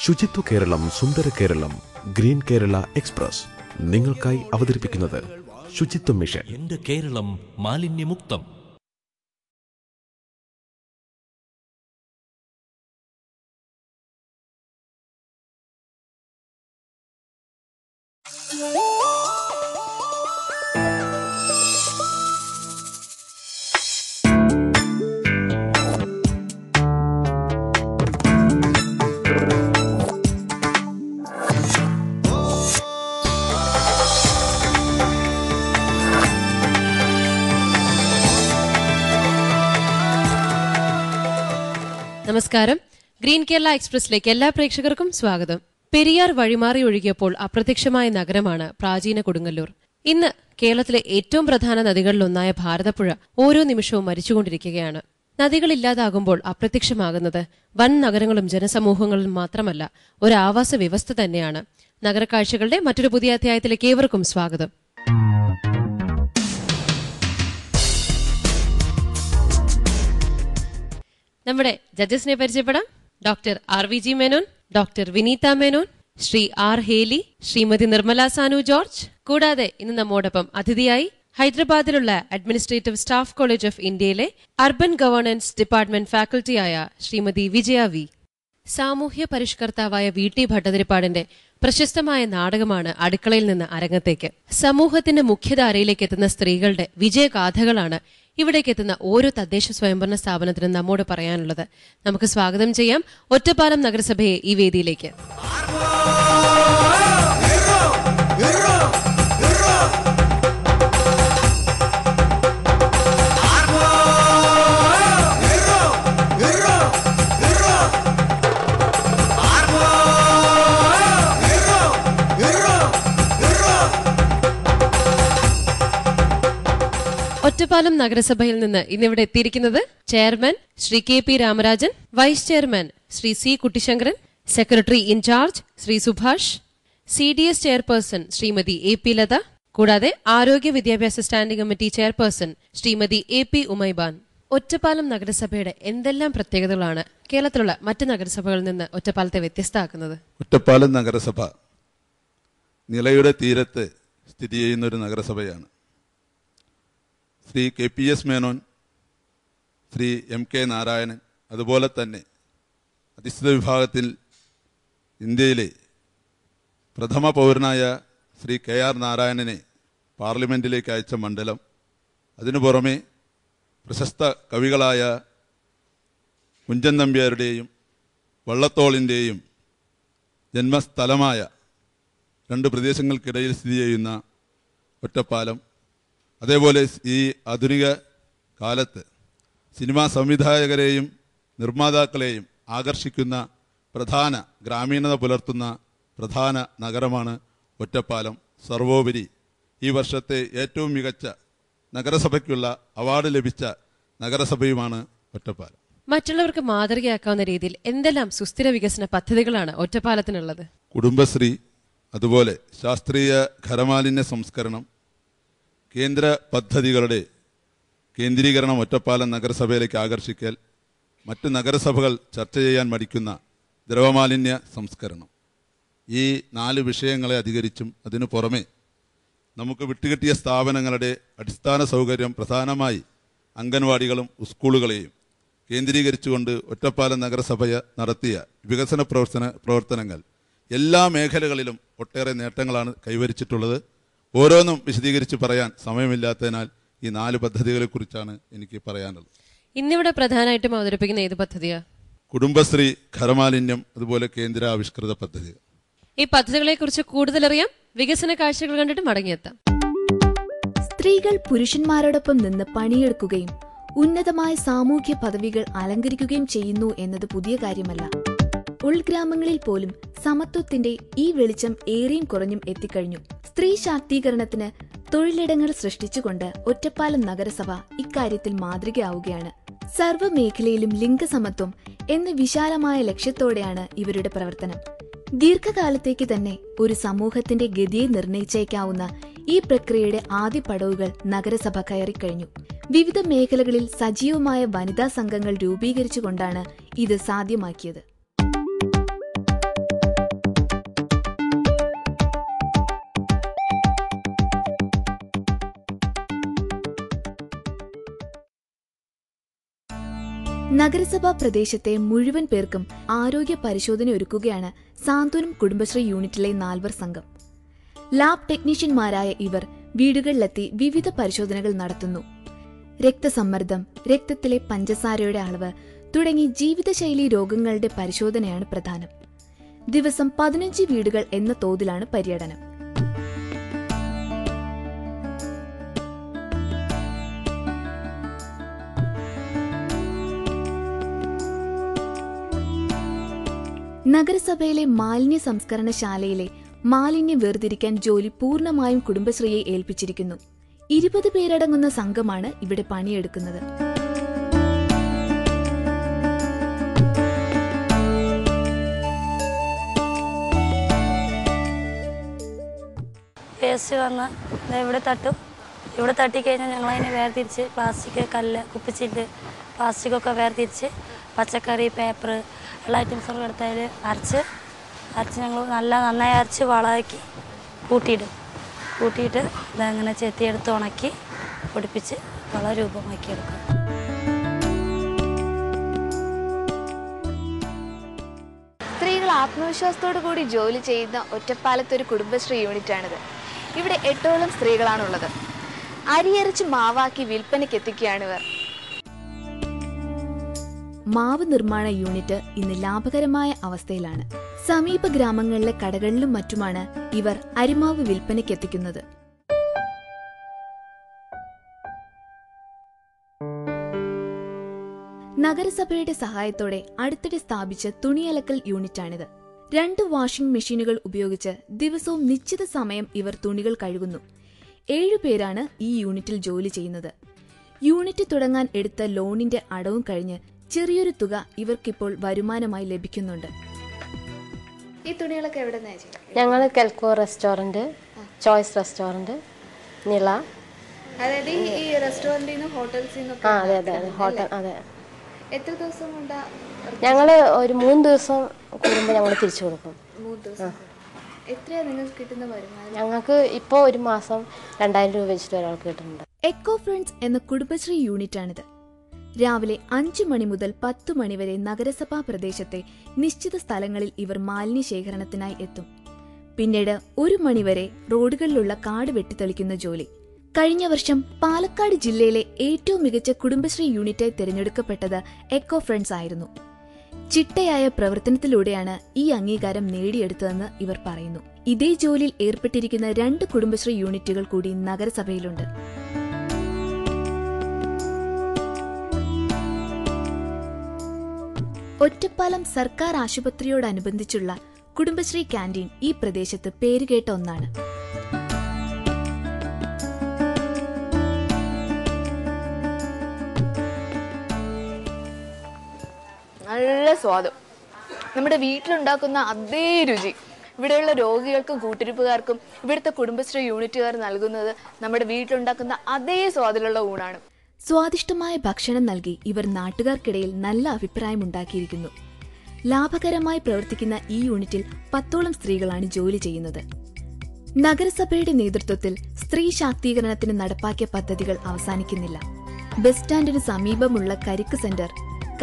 ശുചിത്വ കേരളം സുന്ദര Keralam green Kerala express നിങ്ങൾക്കായി അവതരിപ്പിക്കുന്നത് ശുചിത്വ മിഷൻ. എന്റെ കേരളം മാലിന്യമുക്തം. നമസ്കാരം. ഗ്രീൻ കേരള എക്സ്പ്രസിലേക്ക് എല്ലാ പ്രേക്ഷകർക്കും സ്വാഗതം. പെരിയാർ വഴിമാറി ഒഴുകിയപ്പോൾ അപ്രത്യക്ഷമായ നഗരമാണ് പ്രാചീന കൊടുങ്ങല്ലൂർ. ഇന്ന് കേരളത്തിലെ ഏറ്റവും പ്രധാന നദികളിലൊന്നായ ഭാരതപ്പുഴ ഓരോ നിമിഷവും മരിച്ചുകൊണ്ടിരിക്കുകയാണ്. നദികളില്ലാതാകുമ്പോൾ അപ്രത്യക്ഷമാകുന്നത് വൻ നഗരങ്ങളും ജനസമൂഹങ്ങളും മാത്രമല്ല, ഒരു ആവാസ വ്യവസ്ഥ തന്നെയാണ്. നഗരക്കാഴ്ചകളുടെ മറ്റൊരു പുതിയ അധ്യായത്തിലേക്ക് ഏവർക്കും സ്വാഗതം. നമ്മുടെ ജഡ്ജസിനെ പരിചയപ്പെടാം. Doctor RVG Menon, doctor Vineetha Menon, Shri R Heli, Shrimati Nirmala Sanu George. കൂടാതെ ഇന്ന് നമ്മോടൊപ്പം അതിഥിയായി ഹൈദരാബാദിലുള്ള അഡ്മിനിസ്ട്രേറ്റീവ് സ്റ്റാഫ് കോളേജ് ഓഫ് ഇന്ത്യയിലെ അർബൻ ഗവേണൻസ് ഡിപ്പാർട്ട്മെന്റ് ഫാക്കൽറ്റിയായ ശ്രീമതി വിജയ വി. സാമൂഹ്യ പരിഷ്കർത്താവായ VT ഭട്ടതിരിപ്പാടിന്റെ പ്രശസ്തമായ നാടകമാണ് അടുക്കളയിൽ നിന്ന് അരങ്ങത്തേക്ക്. സമൂഹത്തിന്റെ മുഖ്യധാരയിലേക്ക് എത്തുന്ന സ്ത്രീകളുടെ വിജയഗാഥകളാണ് ഇവിടേക്ക് എത്തുന്ന ഓരോ തദ്ദേശ സ്വയംഭരണ സ്ഥാപനത്തിനും നമ്മോട് പറയാനുള്ളത്. നമുക്ക് സ്വാഗതം ചെയ്യാം ഒറ്റപ്പാലം നഗരസഭയെ ഈ വേദിയിലേക്ക്. ഒറ്റപ്പാലം നഗരസഭയിൽ നിന്ന് ഇന്നിവിടെ എത്തിയിരിക്കുന്നത് chairman Shri KP Ramarajan, vice chairman Shri C Kuttisankaran, secretary in charge Shri Subhash, CDS chairperson Shrimati AP Latha, കൂടാതെ ആരോഗ്യ വിദ്യാഭ്യാസ standing committee chairperson Shrimati AP Umaiban. Ottapalam നഗരസഭയുടെ എന്തെല്ലാം പ്രത്യേകതകളാണ് കേരളത്തിലുള്ള മറ്റ് നഗരസഭകളിൽ നിന്ന് ഒറ്റപ്പാലത്തെ വ്യത്യസ്തമാക്കുന്നത്? ഒറ്റപ്പാലം നഗരസഭ നിലയുടെ തീരത്ത് സ്ഥിതി ചെയ്യുന്ന ഒരു നഗരസഭയാണ്. ശ്രീ KPS മേനോൻ, ശ്രീ MK നാരായണൻ, അതുപോലെ തന്നെ അധിഷ്ഠിത വിഭാഗത്തിൽ ഇന്ത്യയിലെ പ്രഥമ പൗരനായ ശ്രീ KR നാരായണനെ പാർലമെന്റിലേക്ക് അയച്ച മണ്ഡലം, അതിനു പുറമെ പ്രശസ്ത കവികളായ കുഞ്ചൻ നമ്പ്യാരുടെയും വള്ളത്തോളിൻ്റെയും ജന്മസ്ഥലമായ രണ്ട് പ്രദേശങ്ങൾക്കിടയിൽ സ്ഥിതി ചെയ്യുന്ന ഒറ്റപ്പാലം, അതേപോലെ ഈ ആധുനിക കാലത്ത് സിനിമാ സംവിധായകരെയും നിർമ്മാതാക്കളെയും ആകർഷിക്കുന്ന പ്രധാന ഗ്രാമീണത പുലർത്തുന്ന പ്രധാന നഗരമാണ് ഒറ്റപ്പാലം. സർവോപരി ഈ വർഷത്തെ ഏറ്റവും മികച്ച നഗരസഭയ്ക്കുള്ള അവാർഡ് ലഭിച്ച നഗരസഭയുമാണ് ഒറ്റപ്പാലം. മറ്റുള്ളവർക്ക് മാതൃകയാക്കാവുന്ന രീതിയിൽ എന്തെല്ലാം സുസ്ഥിര വികസന പദ്ധതികളാണ് ഒറ്റപ്പാലത്തിനുള്ളത്? കുടുംബശ്രീ, അതുപോലെ ശാസ്ത്രീയ ഖരമാലിന്യ സംസ്കരണം, കേന്ദ്ര പദ്ധതികളുടെ കേന്ദ്രീകരണം ഒറ്റപ്പാലം നഗരസഭയിലേക്ക് ആകർഷിക്കൽ, മറ്റ് നഗരസഭകൾ ചർച്ച ചെയ്യാൻ മടിക്കുന്ന ദ്രവമാലിന്യ സംസ്കരണം, ഈ 4 വിഷയങ്ങളെ അധികരിച്ചും അതിനു പുറമെ നമുക്ക് വിട്ടുകിട്ടിയ സ്ഥാപനങ്ങളുടെ അടിസ്ഥാന സൗകര്യം, പ്രധാനമായി അംഗൻവാടികളും സ്കൂളുകളെയും കേന്ദ്രീകരിച്ചുകൊണ്ട് ഒറ്റപ്പാലം നഗരസഭ നടത്തിയ വികസന പ്രവർത്തനങ്ങൾ എല്ലാ മേഖലകളിലും ഒട്ടേറെ നേട്ടങ്ങളാണ് കൈവരിച്ചിട്ടുള്ളത്. ഓരോന്നും വിശദീകരിച്ച് പറയാൻ സമയമില്ലാത്തതിനാൽ ഈ 4 പദ്ധതികളെ കുറിച്ചാണ് എനിക്ക് പറയാനുള്ളത്. ഇന്നിവിടെ പ്രധാനമായിട്ടും അവതരിപ്പിക്കുന്ന ഏത് പദ്ധതിയാ? കുടുംബശ്രീ, ഖരമാലിന്യം, അതുപോലെ കേന്ദ്ര ആവിഷ്കൃത പദ്ധതികൾ. ഈ പദ്ധതികളെ കുറിച്ച് കൂടുതലറിയാം. വികസന കാഴ്ചകൾ കണ്ടിട്ട് മടങ്ങിയെത്താം. സ്ത്രീകൾ പുരുഷന്മാരോടൊപ്പം നിന്ന് പണിയെടുക്കുകയും ഉന്നതമായ സാമൂഹ്യ പദവികൾ അലങ്കരിക്കുകയും ചെയ്യുന്നു എന്നത് പുതിയ കാര്യമല്ല. ഉൾഗ്രാമങ്ങളിൽ പോലും സമത്വത്തിന്റെ ഈ വെളിച്ചം ഏറെയും കുറഞ്ഞും എത്തിക്കഴിഞ്ഞു. സ്ത്രീ ശാക്തീകരണത്തിന് തൊഴിലിടങ്ങൾ സൃഷ്ടിച്ചുകൊണ്ട് ഒറ്റപ്പാലം നഗരസഭ ഇക്കാര്യത്തിൽ മാതൃകയാവുകയാണ്. സർവ്വമേഖലയിലും ലിംഗസമത്വം എന്ന വിശാലമായ ലക്ഷ്യത്തോടെയാണ് ഇവരുടെ പ്രവർത്തനം. ദീർഘകാലത്തേക്ക് തന്നെ ഒരു സമൂഹത്തിന്റെ ഗതിയെ നിർണയിച്ചേക്കാവുന്ന ഈ പ്രക്രിയയുടെ ആദ്യ പടവുകൾ നഗരസഭ കയറിക്കഴിഞ്ഞു. വിവിധ മേഖലകളിൽ സജീവമായ വനിതാ സംഘങ്ങൾ രൂപീകരിച്ചുകൊണ്ടാണ് ഇത് സാധ്യമാക്കിയത്. നഗരസഭാ പ്രദേശത്തെ മുഴുവൻ പേർക്കും ആരോഗ്യ പരിശോധന ഒരുക്കുകയാണ് സാന്ത്വനം കുടുംബശ്രീ യൂണിറ്റിലെ 4 സംഘം. ലാബ് ടെക്നീഷ്യന്മാരായ ഇവർ വീടുകളിലെത്തി വിവിധ പരിശോധനകൾ നടത്തുന്നു. രക്തസമ്മർദ്ദം, രക്തത്തിലെ പഞ്ചസാരയുടെ അളവ് തുടങ്ങി ജീവിതശൈലി രോഗങ്ങളുടെ പരിശോധനയാണ് പ്രധാനം. ദിവസം 15 വീടുകൾ എന്ന തോതിലാണ് പര്യടനം. നഗരസഭയിലെ മാലിന്യ സംസ്കരണശാലയിലെ മാലിന്യം വേർതിരിക്കാൻ ജോലി പൂർണ്ണമായും കുടുംബശ്രീയെ ഏൽപ്പിച്ചിരിക്കുന്നു. 20 പേരടങ്ങുന്ന സംഘമാണ് ഇവിടെ പണിയെടുക്കുന്നത്. വേസ്റ്റ് വന്ന് ഇവിടെ തട്ടും. ഇവിടെ തട്ടിക്കഴിഞ്ഞാൽ ഞങ്ങളതിനെ വേർതിരിച്ച് പ്ലാസ്റ്റിക്, കല്ല്, കുപ്പിച്ചില്ല്, പ്ലാസ്റ്റിക്കൊക്കെ വേർതിരിച്ച് പച്ചക്കറി, പേപ്പർ എല്ലാ ഐറ്റംസൊക്കെ എടുത്തതിൽ അരച്ച് ഞങ്ങൾ നന്നായി അരച്ച് വളമാക്കി കൂട്ടിയിട്ട് ഇതങ്ങനെ ചെത്തിയെടുത്ത് ഉണക്കി പൊടിപ്പിച്ച് വളരൂപമാക്കിയെടുക്കും. സ്ത്രീകൾ ആത്മവിശ്വാസത്തോടു കൂടി ജോലി ചെയ്യുന്ന ഒറ്റപ്പാലത്തൊരു കുടുംബശ്രീ യൂണിറ്റാണിത്. ഇവിടെ 8ഓളം സ്ത്രീകളാണുള്ളത്. അരിയരച്ച് മാവാക്കി വിൽപ്പനയ്ക്ക് എത്തിക്കുകയാണ് ഇവർ. മാവ് നിർമ്മാണ യൂണിറ്റ് ഇന്ന് ലാഭകരമായ അവസ്ഥയിലാണ്. സമീപ ഗ്രാമങ്ങളിലെ കടകളിലും മറ്റുമാണ് ഇവർ അരിമാവ് വിൽപ്പനയ്ക്ക് എത്തിക്കുന്നത്. നഗരസഭയുടെ സഹായത്തോടെ അടുത്തിടെ സ്ഥാപിച്ച തുണിയലക്കൽ യൂണിറ്റാണിത്. 2 വാഷിംഗ് മെഷീനുകൾ ഉപയോഗിച്ച് ദിവസവും നിശ്ചിത സമയം ഇവർ തുണികൾ കഴുകുന്നു. 7 പേരാണ് ഈ യൂണിറ്റിൽ ജോലി ചെയ്യുന്നത്. യൂണിറ്റ് തുടങ്ങാൻ എടുത്ത ലോണിന്റെ അടവും കഴിഞ്ഞ് ചെറിയൊരു തുക ഇവർക്കിപ്പോൾ വരുമാനമായി ലഭിക്കുന്നുണ്ട്. ഈ തുണികളൊക്കെ എവിടെ നിന്നാണ്? ഞങ്ങൾ കെൽക്കോ റെസ്റ്റോറന്റ്, ചോയ്സ് റെസ്റ്റോറന്റ്, നില. അതായത് ഈ റെസ്റ്റോറന്റിൽ ഹോട്ടൽസിൽ ഹോട്ടൽ. അതെ. എത്ര ദിവസം കൊണ്ടാ? ഞങ്ങൾ ഒരു 3 ദിവസം കൂടുമ്പോൾ ഞങ്ങൾ തിരിച്ചു കൊടുക്കും. 3 ദിവസം. എത്രയാ നിങ്ങൾക്ക് കിട്ടുന്ന വരുമാനം? ഞങ്ങൾക്ക് ഇപ്പോൾ ഒരു മാസം 2000 രൂപ വെച്ചിട്ട് ഒരാൾക്ക് കിട്ടുന്നുണ്ട്. എക്കോ ഫ്രണ്ട്സ് എന്ന കുടുംബശ്രീ യൂണിറ്റാണിത്. രാവിലെ 5 മണി മുതൽ 10 മണി വരെ നഗരസഭാ പ്രദേശത്തെ നിശ്ചിത സ്ഥലങ്ങളിൽ ഇവർ മാലിന്യ ശേഖരണത്തിനായി എത്തും. പിന്നീട് 1 മണിവരെ റോഡുകളിലുള്ള കാട് വെട്ടിത്തെളിക്കുന്ന ജോലി. കഴിഞ്ഞ വർഷം പാലക്കാട് ജില്ലയിലെ ഏറ്റവും മികച്ച കുടുംബശ്രീ യൂണിറ്റായി തിരഞ്ഞെടുക്കപ്പെട്ടത് എക്കോ ഫ്രണ്ട്സ് ആയിരുന്നു. ചിട്ടയായ പ്രവർത്തനത്തിലൂടെയാണ് ഈ അംഗീകാരം നേടിയെടുത്തതെന്ന് ഇവർ പറയുന്നു. ഇതേ ജോലിയിൽ ഏർപ്പെട്ടിരിക്കുന്ന 2 കുടുംബശ്രീ യൂണിറ്റുകൾ കൂടി നഗരസഭയിലുണ്ട്. ഒറ്റപ്പാലം സർക്കാർ ആശുപത്രിയോടനുബന്ധിച്ചുള്ള കുടുംബശ്രീ ക്യാന്റീൻ ഈ പ്രദേശത്ത് പേരുകേട്ട ഒന്നാണ്. നല്ല സ്വാദം. നമ്മുടെ വീട്ടിലുണ്ടാക്കുന്ന അതേ രുചി ഇവിടെയുള്ള രോഗികൾക്കും കൂട്ടിരിപ്പുകാർക്കും ഇവിടുത്തെ കുടുംബശ്രീ യൂണിറ്റുകാർ നൽകുന്നത് നമ്മുടെ വീട്ടിലുണ്ടാക്കുന്ന അതേ സ്വാദിലുള്ള ഊണാണ്. സ്വാദിഷ്ടമായ ഭക്ഷണം നൽകി ഇവർ നാട്ടുകാർക്കിടയിൽ നല്ല അഭിപ്രായമുണ്ടാക്കിയിരിക്കുന്നു. ലാഭകരമായി പ്രവർത്തിക്കുന്ന ഈ യൂണിറ്റിൽ 10ഓളം സ്ത്രീകളാണ് ജോലി ചെയ്യുന്നത്. നഗരസഭയുടെ നേതൃത്വത്തിൽ സ്ത്രീ ശാക്തീകരണത്തിന് നടപ്പാക്കിയ പദ്ധതികൾ അവസാനിക്കുന്നില്ല. ബസ് സ്റ്റാൻഡിന് സമീപമുള്ള കരിക്ക് സെന്റർ,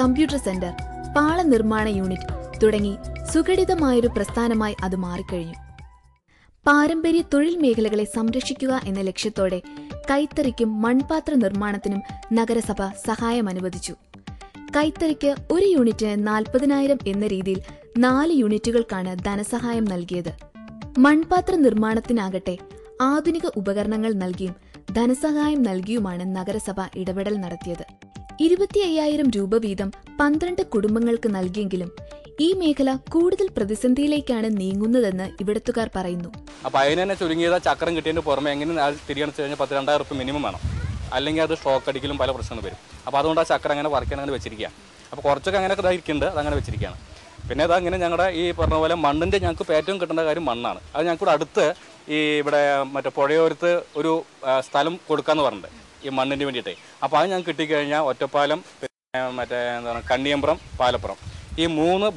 കമ്പ്യൂട്ടർ സെന്റർ, പാള നിർമ്മാണ യൂണിറ്റ് തുടങ്ങി സുഘടിതമായൊരു പ്രസ്ഥാനമായി അത് മാറിക്കഴിഞ്ഞു. പാരമ്പര്യ തൊഴിൽ മേഖലകളെ സംരക്ഷിക്കുക എന്ന ലക്ഷ്യത്തോടെ കൈത്തറിക്കും മൺപാത്ര നിർമ്മാണത്തിനും നഗരസഭ സഹായം അനുവദിച്ചു. കൈത്തറിക്ക് ഒരു യൂണിറ്റിന് 40,000 എന്ന രീതിയിൽ 4 യൂണിറ്റുകൾക്കാണ് ധനസഹായം നൽകിയത്. മൺപാത്ര നിർമ്മാണത്തിനാകട്ടെ ആധുനിക ഉപകരണങ്ങൾ നൽകിയും ധനസഹായം നൽകിയുമാണ് നഗരസഭ ഇടപെടൽ നടത്തിയത്. 25,000 രൂപ വീതം 12 കുടുംബങ്ങൾക്ക് നൽകിയെങ്കിലും ഈ മേഖല കൂടുതൽ പ്രതിസന്ധിയിലേക്കാണ് നീങ്ങുന്നതെന്ന് ഇവിടത്തുകാർ പറയുന്നു. അപ്പോൾ അതിന് തന്നെ ചുരുങ്ങിയത് ചക്രം കിട്ടിയതിന് പുറമെ എങ്ങനെ തിരികെ കഴിഞ്ഞാൽ 10,000-2,000 രൂപ മിനിമം വേണം. അല്ലെങ്കിൽ അത് സ്റ്റോക്ക് അടിക്കലും പല പ്രശ്നങ്ങൾ വരും. അപ്പോൾ അതുകൊണ്ട് ആ ചക്രം അങ്ങനെ വർക്ക് ചെയ്യാൻ അങ്ങനെ വെച്ചിരിക്കുകയാണ്. അപ്പോൾ കുറച്ചൊക്കെ അങ്ങനെ ഇതായിരിക്കുന്നുണ്ട്, അതങ്ങനെ വെച്ചിരിക്കുകയാണ്. പിന്നെ അതങ്ങനെ ഞങ്ങളുടെ ഈ പറഞ്ഞ പോലെ മണ്ണിൻ്റെ ഞങ്ങൾക്ക് ഏറ്റവും കിട്ടേണ്ട കാര്യം മണ്ണാണ്. അത് ഞങ്ങൾക്ക് അടുത്ത് ഈ ഇവിടെ മറ്റേ പുഴയോരത്ത് ഒരു സ്ഥലം കൊടുക്കാമെന്ന് പറഞ്ഞിട്ടുണ്ട് ഈ മണ്ണിന് വേണ്ടിയിട്ട്. അപ്പോൾ അത് ഞങ്ങൾക്ക് കിട്ടിക്കഴിഞ്ഞാൽ ഒറ്റപ്പാലം, മറ്റേ എന്താണ് കണ്ണിയമ്പുറം, പാലപ്പുറം ഈ 3